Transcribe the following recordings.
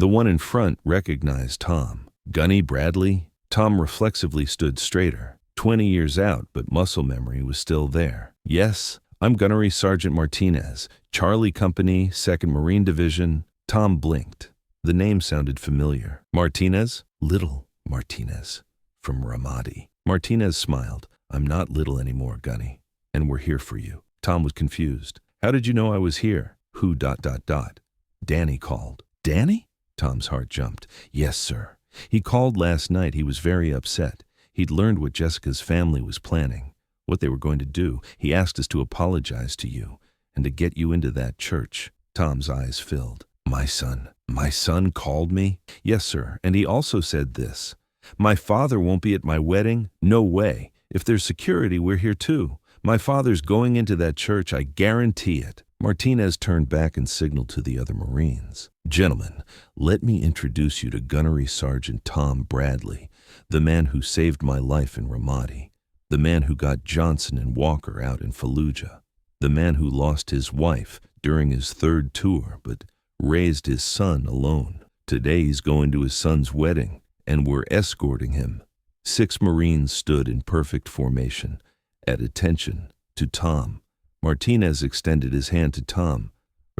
The one in front recognized Tom. Gunny Bradley? Tom reflexively stood straighter. 20 years out, but muscle memory was still there. Yes, I'm Gunnery Sergeant Martinez, Charlie Company, 2nd Marine Division. Tom blinked. The name sounded familiar. Martinez? Little Martinez. From Ramadi. Martinez smiled. I'm not little anymore, Gunny. And we're here for you. Tom was confused. How did you know I was here? Who ... Danny called. Danny? Tom's heart jumped. Yes, sir. He called last night. He was very upset. He'd learned what Jessica's family was planning, what they were going to do. He asked us to apologize to you and to get you into that church. Tom's eyes filled. My son called me? Yes, sir. And he also said this. My father won't be at my wedding? No way. If there's security, we're here too. My father's going into that church, I guarantee it. Martinez turned back and signaled to the other Marines. Gentlemen, let me introduce you to Gunnery Sergeant Tom Bradley, the man who saved my life in Ramadi, the man who got Johnson and Walker out in Fallujah, the man who lost his wife during his 3rd tour but raised his son alone. Today he's going to his son's wedding, and we're escorting him. 6 Marines stood in perfect formation, at attention, to Tom. Martinez extended his hand to Tom.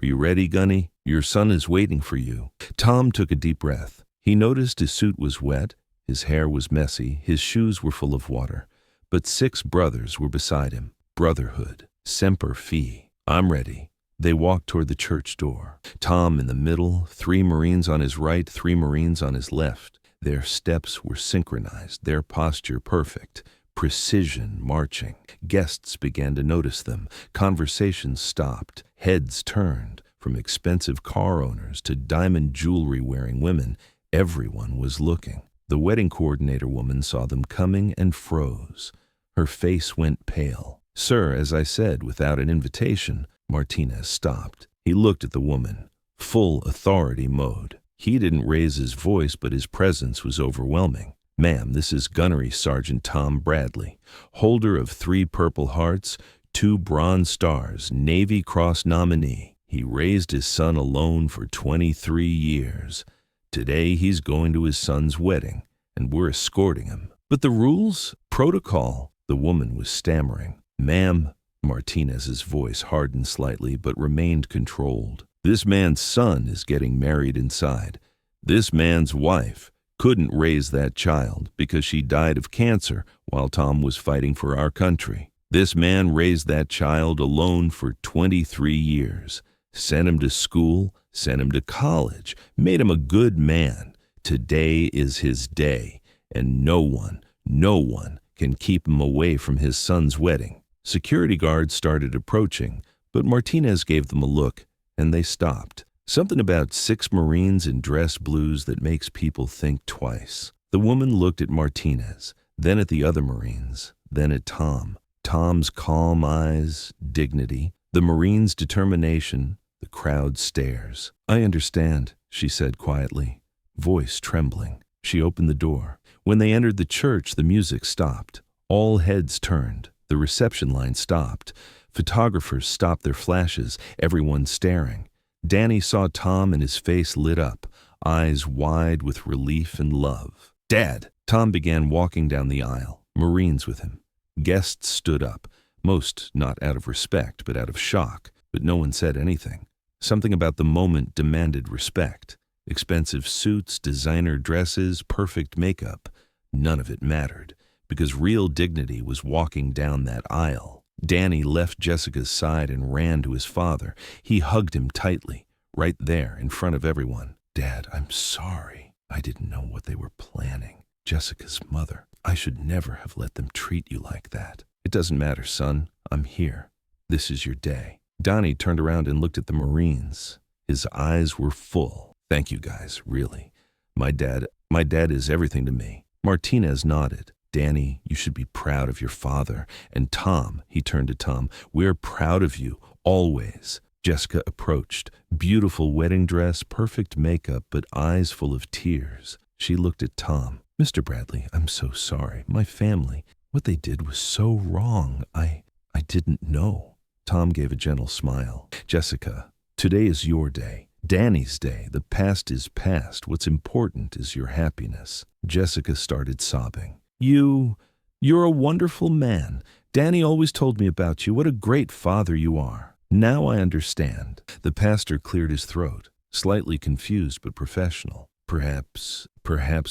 Are you ready, Gunny? Your son is waiting for you. Tom took a deep breath. He noticed his suit was wet, his hair was messy, his shoes were full of water. But 6 brothers were beside him. Brotherhood. Semper Fi. I'm ready. They walked toward the church door. Tom in the middle, 3 Marines on his right, 3 Marines on his left. Their steps were synchronized, their posture perfect. Precision marching. Guests began to notice them. Conversations stopped. Heads turned. From expensive car owners to diamond jewelry-wearing women, everyone was looking. The wedding coordinator woman saw them coming and froze. Her face went pale. Sir, as I said, without an invitation, Martinez stopped. He looked at the woman. Full authority mode. He didn't raise his voice, but his presence was overwhelming. Ma'am, this is Gunnery Sergeant Tom Bradley, holder of 3 Purple Hearts, 2 Bronze Stars, Navy Cross nominee. He raised his son alone for 23 years. Today he's going to his son's wedding, and we're escorting him. But the rules? Protocol? The woman was stammering. Ma'am, Martinez's voice hardened slightly but remained controlled. This man's son is getting married inside. This man's wife couldn't raise that child because she died of cancer while Tom was fighting for our country. This man raised that child alone for 23 years, sent him to school, sent him to college, made him a good man. Today is his day, and no one can keep him away from his son's wedding. Security guards started approaching, but Martinez gave them a look, and they stopped. Something about 6 Marines in dress blues that makes people think twice. The woman looked at Martinez, then at the other Marines, then at Tom. Tom's calm eyes, dignity, the Marine's determination, the crowd stares. I understand, she said quietly, voice trembling. She opened the door. When they entered the church, the music stopped. All heads turned. The reception line stopped. Photographers stopped their flashes, everyone staring. Danny saw Tom and his face lit up, eyes wide with relief and love. Dad! Tom began walking down the aisle, Marines with him. Guests stood up, most not out of respect but out of shock, but no one said anything. Something about the moment demanded respect. Expensive suits, designer dresses, perfect makeup. None of it mattered, because real dignity was walking down that aisle. Danny left Jessica's side and ran to his father. He hugged him tightly, right there in front of everyone. Dad, I'm sorry. I didn't know what they were planning. Jessica's mother. I should never have let them treat you like that. It doesn't matter, son. I'm here. This is your day. Donnie turned around and looked at the Marines. His eyes were full. Thank you guys, really. My dad is everything to me. Martinez nodded. Danny, you should be proud of your father. And Tom, he turned to Tom, we're proud of you, always. Jessica approached. Beautiful wedding dress, perfect makeup, but eyes full of tears. She looked at Tom. Mr. Bradley, I'm so sorry. My family, what they did was so wrong. I didn't know. Tom gave a gentle smile. Jessica, today is your day. Danny's day, the past is past. What's important is your happiness. Jessica started sobbing. You're a wonderful man. Danny always told me about you. What a great father you are. Now I understand. The pastor cleared his throat, slightly confused but professional. Perhaps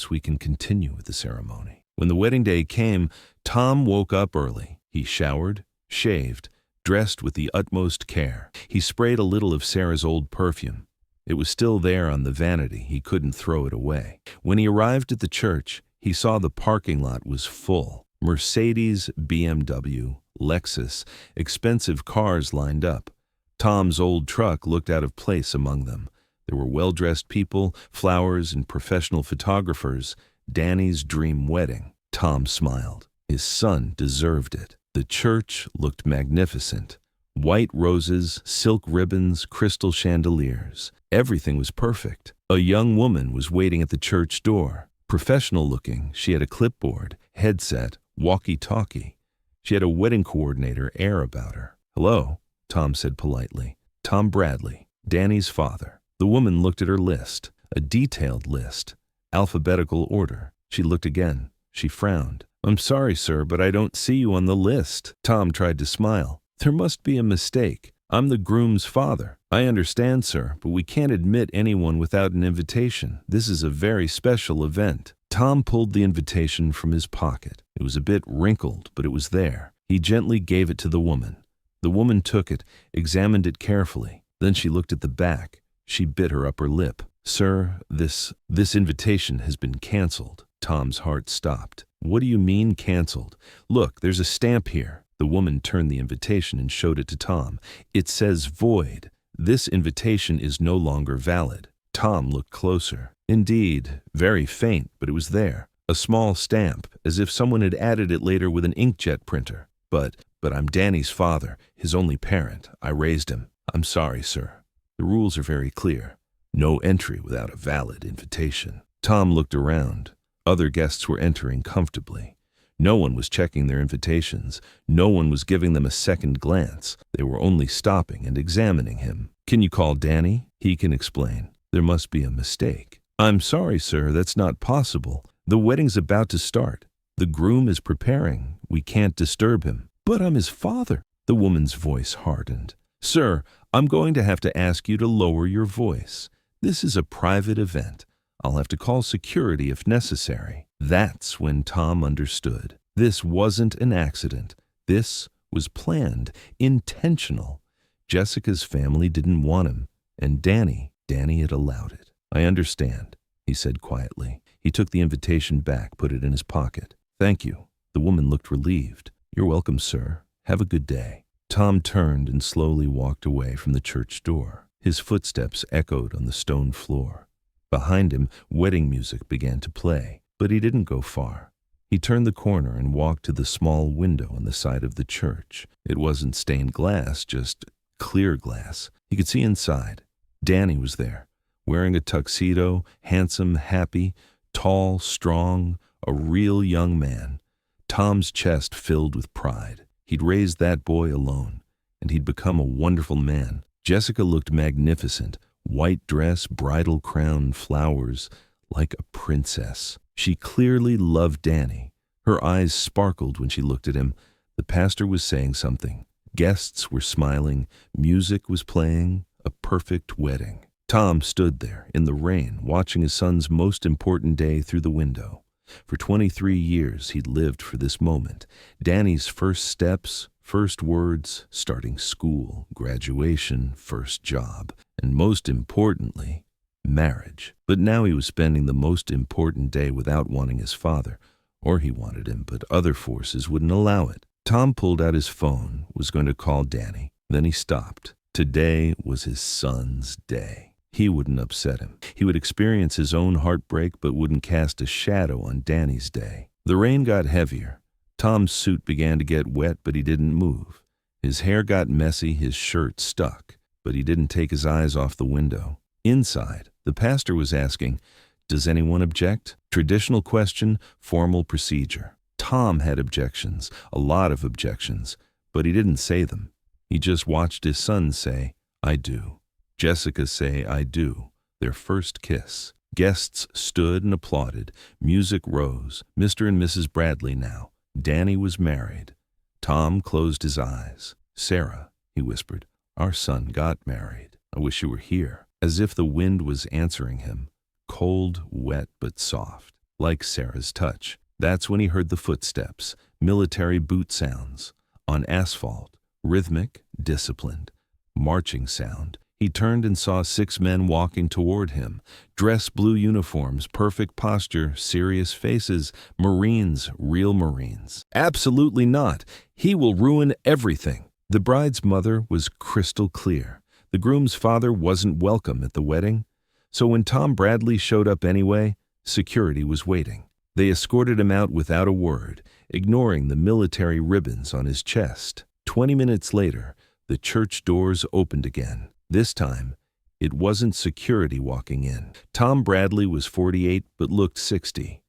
we can continue with the ceremony. When the wedding day came, Tom woke up early. He showered, shaved, dressed with the utmost care. He sprayed a little of Sarah's old perfume. It was still there on the vanity. He couldn't throw it away. When he arrived at the church, he saw the parking lot was full. Mercedes, BMW, Lexus, expensive cars lined up. Tom's old truck looked out of place among them. There were well-dressed people, flowers, and professional photographers. Danny's dream wedding. Tom smiled. His son deserved it. The church looked magnificent. White roses, silk ribbons, crystal chandeliers. Everything was perfect. A young woman was waiting at the church door. Professional looking, she had a clipboard, headset, walkie-talkie. She had a wedding coordinator air about her. "Hello," Tom said politely. "Tom Bradley, Danny's father." The woman looked at her list, a detailed list, alphabetical order. She looked again. She frowned. "I'm sorry, sir, but I don't see you on the list." Tom tried to smile. "There must be a mistake. I'm the groom's father." "I understand, sir, but we can't admit anyone without an invitation. This is a very special event." Tom pulled the invitation from his pocket. It was a bit wrinkled, but it was there. He gently gave it to the woman. The woman took it, examined it carefully. Then she looked at the back. She bit her upper lip. "Sir, this invitation has been canceled." Tom's heart stopped. "What do you mean canceled? Look, there's a stamp here." The woman turned the invitation and showed it to Tom. "It says void. This invitation is no longer valid." Tom looked closer. Indeed, very faint, but it was there. A small stamp, as if someone had added it later with an inkjet printer. But I'm Danny's father, his only parent. I raised him. I'm sorry, sir. The rules are very clear. No entry without a valid invitation." Tom looked around. Other guests were entering comfortably. No one was checking their invitations. No one was giving them a second glance. They were only stopping and examining him. "Can you call Danny? He can explain. There must be a mistake." "I'm sorry, sir, that's not possible. The wedding's about to start. The groom is preparing. We can't disturb him." "But I'm his father." The woman's voice hardened. "Sir, I'm going to have to ask you to lower your voice. This is a private event. I'll have to call security if necessary." That's when Tom understood. This wasn't an accident. This was planned, intentional. Jessica's family didn't want him, and Danny had allowed it. "I understand," he said quietly. He took the invitation back, put it in his pocket. "Thank you." The woman looked relieved. "You're welcome, sir. Have a good day." Tom turned and slowly walked away from the church door. His footsteps echoed on the stone floor. Behind him, wedding music began to play, but he didn't go far. He turned the corner and walked to the small window on the side of the church. It wasn't stained glass, just clear glass. He could see inside. Danny was there, wearing a tuxedo, handsome, happy, tall, strong, a real young man. Tom's chest filled with pride. He'd raised that boy alone, and he'd become a wonderful man. Jessica looked magnificent, white dress, bridal crown, flowers, like a princess. She clearly loved Danny. Her eyes sparkled when she looked at him. The pastor was saying something. Guests were smiling. Music was playing. A perfect wedding. Tom stood there in the rain, watching his son's most important day through the window. For 23 years, he'd lived for this moment. Danny's first steps, first words, starting school, graduation, first job, and most importantly, marriage. But now he was spending the most important day without wanting his father, or he wanted him, but other forces wouldn't allow it. Tom pulled out his phone, was going to call Danny. Then he stopped. Today was his son's day. He wouldn't upset him. He would experience his own heartbreak, but wouldn't cast a shadow on Danny's day. The rain got heavier. Tom's suit began to get wet, but he didn't move. His hair got messy, his shirt stuck, but he didn't take his eyes off the window. Inside, the pastor was asking, "Does anyone object?" Traditional question, formal procedure. Tom had objections, a lot of objections, but he didn't say them. He just watched his son say, "I do." Jessica say I do, their first kiss. Guests stood and applauded. Music rose. Mr. and Mrs. Bradley now. Danny was married. Tom closed his eyes. Sarah, he whispered, our son got married. I wish you were here. As if the wind was answering him. Cold, wet, but soft, like Sarah's touch. That's when he heard the footsteps, military boot sounds. On asphalt, rhythmic, disciplined, marching sound. He turned and saw 6 men walking toward him. Dress blue uniforms, perfect posture, serious faces. Marines, real Marines. Absolutely not. He will ruin everything. The bride's mother was crystal clear. The groom's father wasn't welcome at the wedding. So when Tom Bradley showed up anyway, security was waiting. They escorted him out without a word, ignoring the military ribbons on his chest. 20 minutes later, the church doors opened again. This time, it wasn't security walking in. Tom Bradley was 48 but looked 60.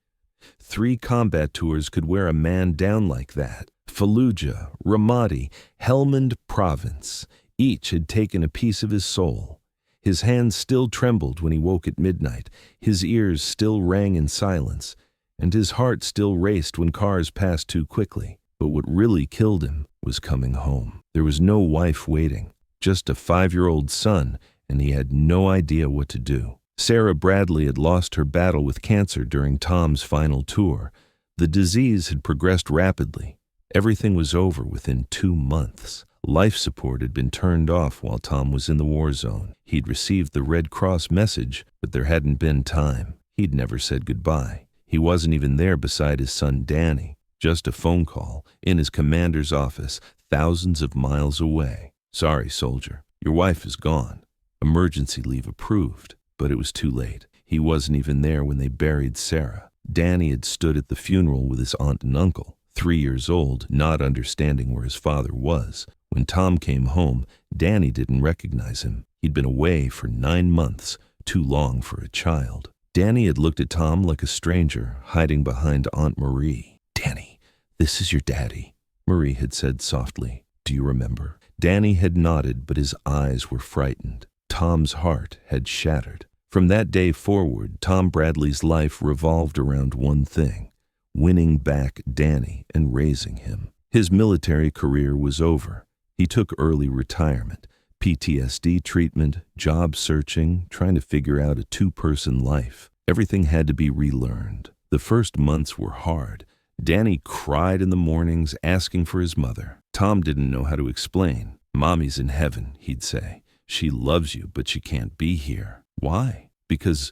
3 combat tours could wear a man down like that. Fallujah, Ramadi, Helmand Province. Each had taken a piece of his soul. His hands still trembled when he woke at midnight. His ears still rang in silence. And his heart still raced when cars passed too quickly. But what really killed him was coming home. There was no wife waiting. Just a 5-year-old son, and he had no idea what to do. Sarah Bradley had lost her battle with cancer during Tom's final tour. The disease had progressed rapidly. Everything was over within 2 months. Life support had been turned off while Tom was in the war zone. He'd received the Red Cross message, but there hadn't been time. He'd never said goodbye. He wasn't even there beside his son Danny. Just a phone call in his commander's office, thousands of miles away. Sorry, soldier, your wife is gone. Emergency leave approved. But it was too late. He wasn't even there when they buried Sarah. Danny had stood at the funeral with his aunt and uncle, 3 years old, not understanding where his father was. When Tom came home, Danny didn't recognize him. He'd been away for 9 months, too long for a child. Danny had looked at Tom like a stranger, hiding behind Aunt Marie. Danny, this is your daddy, Marie had said softly. Do you remember? Danny had nodded, but his eyes were frightened. Tom's heart had shattered. From that day forward, Tom Bradley's life revolved around one thing: winning back Danny and raising him. His military career was over. He took early retirement, PTSD treatment, job searching, trying to figure out a 2-person life. Everything had to be relearned. The first months were hard. Danny cried in the mornings, asking for his mother. Tom didn't know how to explain. Mommy's in heaven, he'd say. She loves you, but she can't be here. Why? Because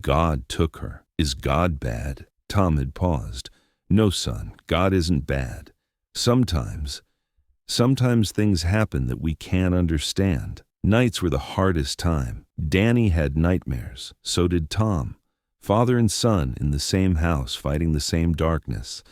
God took her. Is God bad? Tom had paused. No, son, God isn't bad. Sometimes things happen that we can't understand. Nights were the hardest time. Danny had nightmares. So did Tom. Father and son in the same house, fighting the same darkness.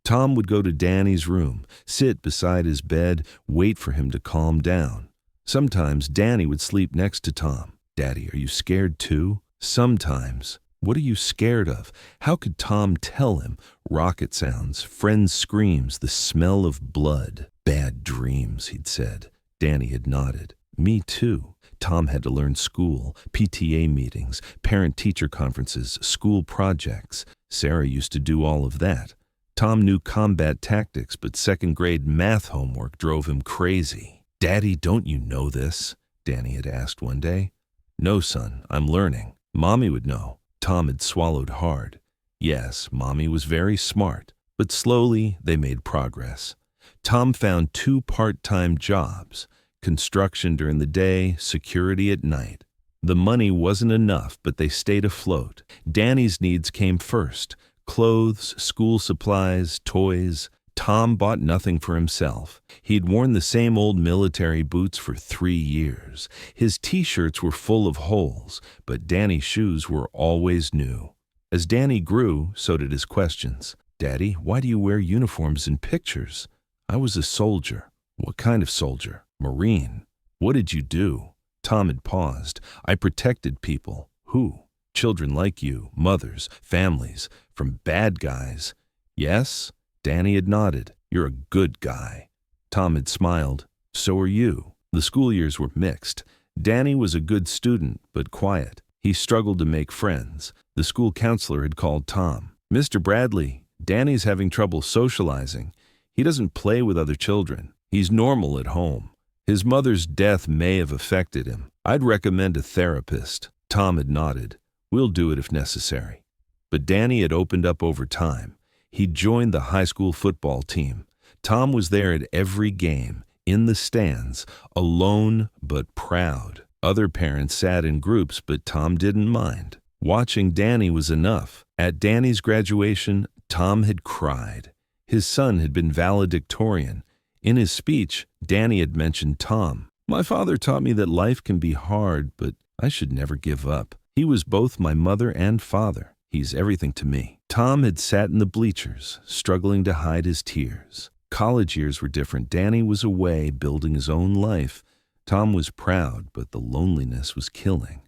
Tom would go to Danny's room, sit beside his bed, wait for him to calm down. Sometimes Danny would sleep next to Tom. Daddy, are you scared too? Sometimes. What are you scared of? How could Tom tell him? Rocket sounds, friends' screams, the smell of blood. Bad dreams, he'd said. Danny had nodded. Me too. Tom had to learn school, PTA meetings, parent-teacher conferences, school projects. Sarah used to do all of that. Tom knew combat tactics, but second-grade math homework drove him crazy. Daddy, don't you know this? Danny had asked one day. No, son, I'm learning. Mommy would know. Tom had swallowed hard. Yes, Mommy was very smart, but slowly they made progress. Tom found 2 part-time jobs, construction during the day, security at night. The money wasn't enough, but they stayed afloat. Danny's needs came first: clothes, school supplies, toys. Tom bought nothing for himself. He'd worn the same old military boots for 3 years. His t-shirts were full of holes, but Danny's shoes were always new. As Danny grew, so did his questions. Daddy, why do you wear uniforms in pictures? I was a soldier. What kind of soldier? Marine. What did you do? Tom had paused. I protected people. Who? Children like you, mothers, families, from bad guys. Yes? Danny had nodded. You're a good guy. Tom had smiled. So are you. The school years were mixed. Danny was a good student, but quiet. He struggled to make friends. The school counselor had called Tom. "Mr. Bradley, Danny's having trouble socializing. He doesn't play with other children. He's normal at home. His mother's death may have affected him. I'd recommend a therapist." Tom had nodded. "We'll do it if necessary." But Danny had opened up over time. He'd joined the high school football team. Tom was there at every game, in the stands, alone but proud. Other parents sat in groups, but Tom didn't mind. Watching Danny was enough. At Danny's graduation, Tom had cried. His son had been valedictorian. In his speech, Danny had mentioned Tom. "My father taught me that life can be hard, but I should never give up. He was both my mother and father. He's everything to me." Tom had sat in the bleachers, struggling to hide his tears. College years were different. Danny was away, building his own life. Tom was proud, but the loneliness was killing.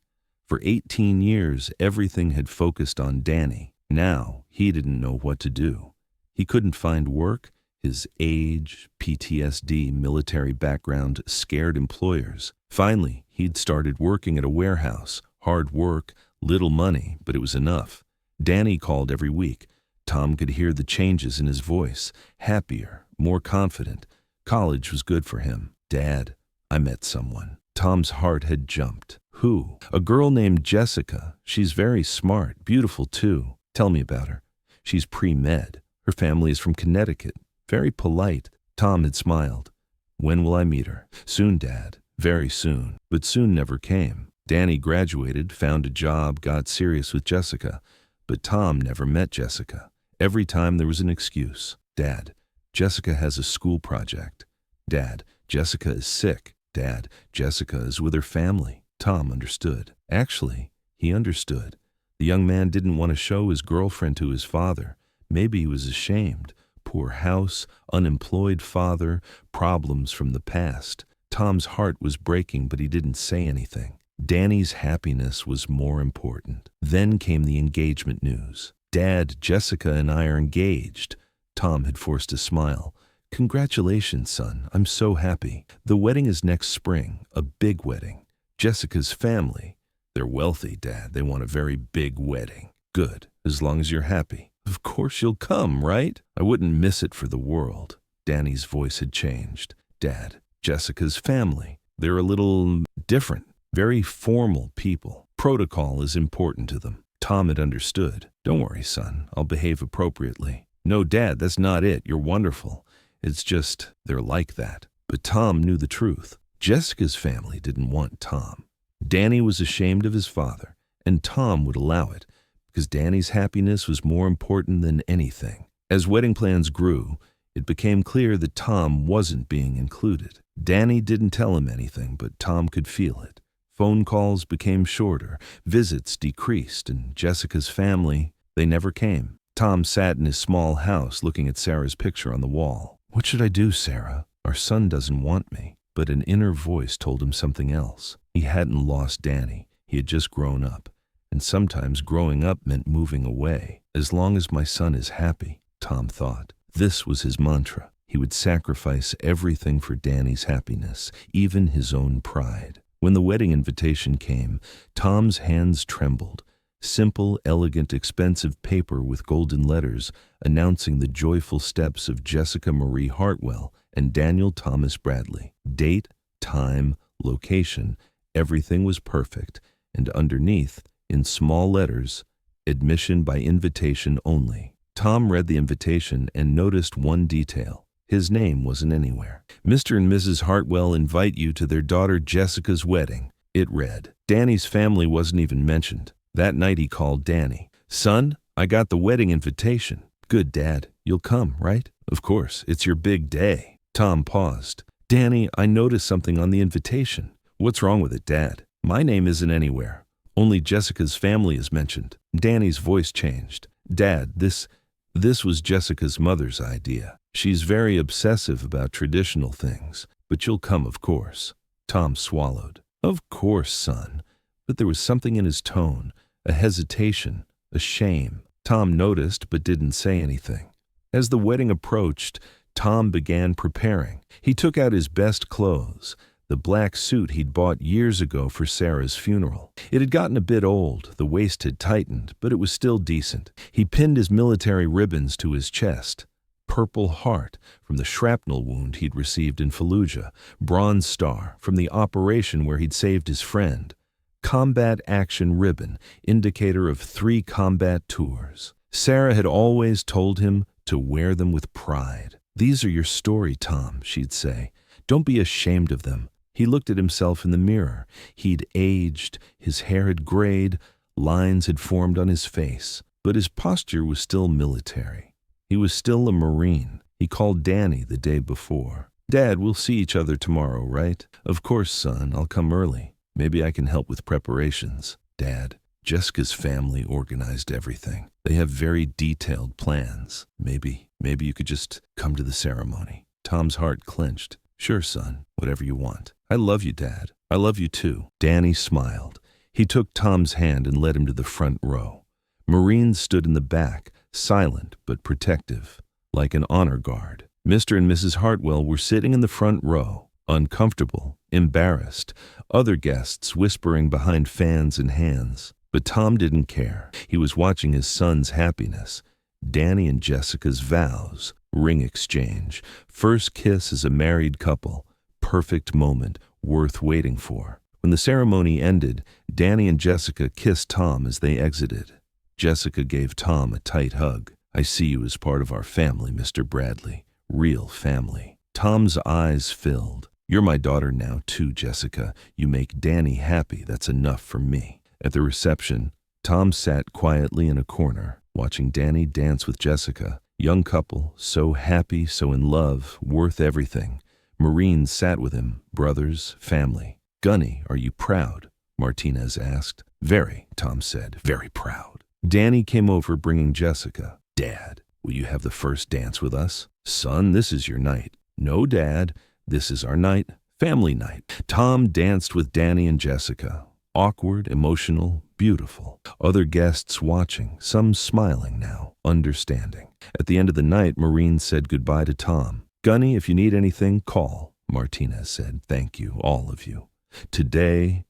For 18 years, everything had focused on Danny. Now, he didn't know what to do. He couldn't find work. His age, PTSD, military background scared employers. Finally, he'd started working at a warehouse. Hard work, little money, but it was enough. Danny called every week. Tom could hear the changes in his voice. Happier, more confident. College was good for him. "Dad, I met someone." Tom's heart had jumped. "Who?" "A girl named Jessica. She's very smart, beautiful too." "Tell me about her." "She's pre-med. Her family is from Connecticut. Very polite." Tom had smiled. "When will I meet her?" "Soon, Dad. Very soon." But soon never came. Danny graduated, found a job, got serious with Jessica. But Tom never met Jessica. Every time there was an excuse. "Dad, Jessica has a school project." "Dad, Jessica is sick." "Dad, Jessica is with her family." Tom understood. Actually, he understood. The young man didn't want to show his girlfriend to his father. Maybe he was ashamed. Poor house, unemployed father, problems from the past. Tom's heart was breaking, but he didn't say anything. Danny's happiness was more important. Then came the engagement news. "Dad, Jessica and I are engaged." Tom had forced a smile. "Congratulations, son. I'm so happy. The wedding is next spring, a big wedding. Jessica's family. They're wealthy, Dad. They want a very big wedding." "Good, as long as you're happy." "Of course you'll come, right?" "I wouldn't miss it for the world." Danny's voice had changed. "Dad, Jessica's family. They're a little different. Very formal people. Protocol is important to them." Tom had understood. "Don't worry, son. I'll behave appropriately." "No, Dad, that's not it. You're wonderful. It's just, they're like that." But Tom knew the truth. Jessica's family didn't want Tom. Danny was ashamed of his father, and Tom would allow it, because Danny's happiness was more important than anything. As wedding plans grew, it became clear that Tom wasn't being included. Danny didn't tell him anything, but Tom could feel it. Phone calls became shorter, visits decreased, and Jessica's family, they never came. Tom sat in his small house looking at Sarah's picture on the wall. "What should I do, Sarah? Our son doesn't want me." But an inner voice told him something else. He hadn't lost Danny. He had just grown up. And sometimes growing up meant moving away. "As long as my son is happy," Tom thought. This was his mantra. He would sacrifice everything for Danny's happiness, even his own pride. When the wedding invitation came, Tom's hands trembled. Simple, elegant, expensive paper with golden letters announcing the joyful steps of Jessica Marie Hartwell and Daniel Thomas Bradley. Date, time, location, everything was perfect, and underneath, in small letters, admission by invitation only. Tom read the invitation and noticed one detail. His name wasn't anywhere. "Mr. and Mrs. Hartwell invite you to their daughter Jessica's wedding," it read. Danny's family wasn't even mentioned. That night he called Danny. "Son, I got the wedding invitation." "Good, Dad. You'll come, right?" "Of course. It's your big day." Tom paused. "Danny, I noticed something on the invitation." "What's wrong with it, Dad?" "My name isn't anywhere. Only Jessica's family is mentioned." Danny's voice changed. "Dad, this was Jessica's mother's idea. She's very obsessive about traditional things, but you'll come, of course." Tom swallowed. "Of course, son." But there was something in his tone, a hesitation, a shame. Tom noticed but didn't say anything. As the wedding approached, Tom began preparing. He took out his best clothes. the black suit he'd bought years ago for Sarah's funeral. It had gotten a bit old, the waist had tightened, but it was still decent. He pinned his military ribbons to his chest. Purple Heart from the shrapnel wound he'd received in Fallujah, Bronze Star from the operation where he'd saved his friend, Combat Action Ribbon, indicator of 3 combat tours. Sarah had always told him to wear them with pride. "These are your story, Tom," she'd say. "Don't be ashamed of them." He looked at himself in the mirror. He'd aged, his hair had grayed, lines had formed on his face, but his posture was still military. He was still a Marine. He called Danny the day before. "Dad, we'll see each other tomorrow, right?" "Of course, son. I'll come early. Maybe I can help with preparations." "Dad, Jessica's family organized everything. They have very detailed plans. Maybe you could just come to the ceremony." Tom's heart clenched. "Sure, son. Whatever you want. I love you, Dad. I love you too." Danny smiled. He took Tom's hand and led him to the front row. Marines stood in the back, silent but protective, like an honor guard. Mr. and Mrs. Hartwell were sitting in the front row, uncomfortable, embarrassed, other guests whispering behind fans and hands. But Tom didn't care. He was watching his son's happiness. Danny and Jessica's vows, ring exchange, first kiss as a married couple, perfect moment worth waiting for. When the ceremony ended, Danny and Jessica kissed Tom as they exited. Jessica gave Tom a tight hug. "I see you as part of our family, Mr. Bradley. Real family." Tom's eyes filled. "You're my daughter now, too, Jessica. You make Danny happy. That's enough for me." At the reception, Tom sat quietly in a corner, watching Danny dance with Jessica. Young couple, so happy, so in love, worth everything. Marines sat with him, brothers, family. "Gunny, are you proud?" Martinez asked. "Very," Tom said, "very proud." Danny came over bringing Jessica. "Dad, will you have the first dance with us?" "Son, this is your night." "No, Dad, this is our night, family night." Tom danced with Danny and Jessica. Awkward, emotional, beautiful. Other guests watching, some smiling now, understanding. At the end of the night, Marines said goodbye to Tom. "Gunny, if you need anything, call," Martinez said. "Thank you, all of you. Today,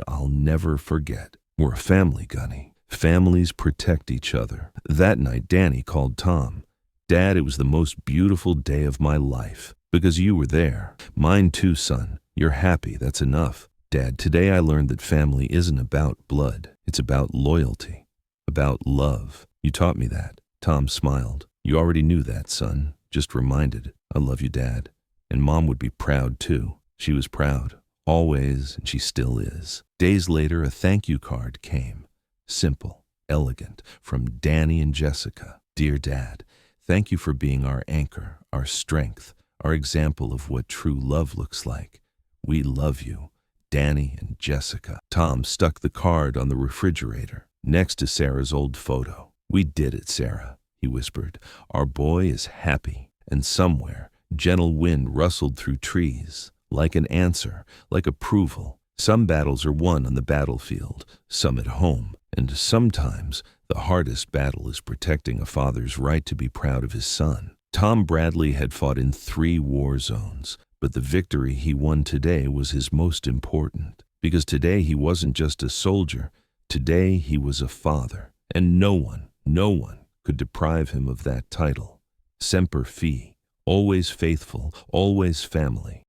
I'll never forget. We're a family, Gunny. Families protect each other." That night, Danny called Tom. "Dad, it was the most beautiful day of my life, because you were there. Mine too, son. You're happy, that's enough. Dad, today I learned that family isn't about blood. It's about loyalty, about love. You taught me that." Tom smiled. "You already knew that, son. Just reminded. I love you, Dad. And Mom would be proud, too." She was proud, always, and she still is. Days later, a thank you card came. Simple, elegant, from Danny and Jessica. "Dear Dad, thank you for being our anchor, our strength, our example of what true love looks like. We love you. Danny and Jessica." Tom stuck the card on the refrigerator, next to Sarah's old photo. "We did it, Sarah," he whispered. "Our boy is happy." And somewhere, gentle wind rustled through trees, like an answer, like approval. Some battles are won on the battlefield, some at home, and sometimes the hardest battle is protecting a father's right to be proud of his son. Tom Bradley had fought in 3 war zones, but the victory he won today was his most important, because today he wasn't just a soldier. Today he was a father, and no one could deprive him of that title. Semper Fi, always faithful, always family.